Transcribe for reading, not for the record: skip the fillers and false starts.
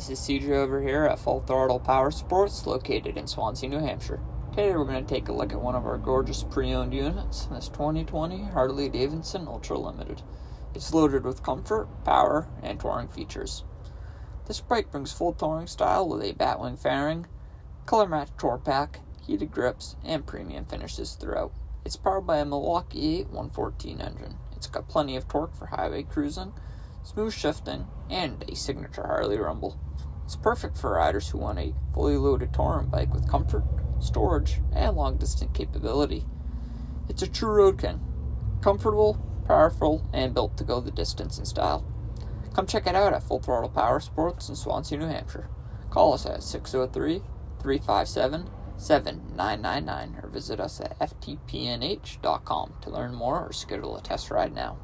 this is CJ over here at Throttle Powersports, located in Swanzey, New Hampshire. Today we're going to take a look at one of our gorgeous pre-owned units, this 2020 Harley-Davidson Ultra Limited. It's loaded with comfort, power, and touring features. This bike brings full touring style with a batwing fairing, color-matched tour pack, heated grips, and premium finishes throughout. It's powered by a Milwaukee-Eight 114 engine. It's got plenty of torque for highway cruising, smooth shifting, and a signature Harley rumble. It's perfect for riders who want a fully loaded touring bike with comfort, storage, and long-distance capability. It's a true road king, comfortable, powerful, and built to go the distance in style. Come check it out at Full Throttle Powersports in Swanzey, New Hampshire. Call us at 603-357-7999 or visit us at ftpnh.com to learn more or schedule a test ride now.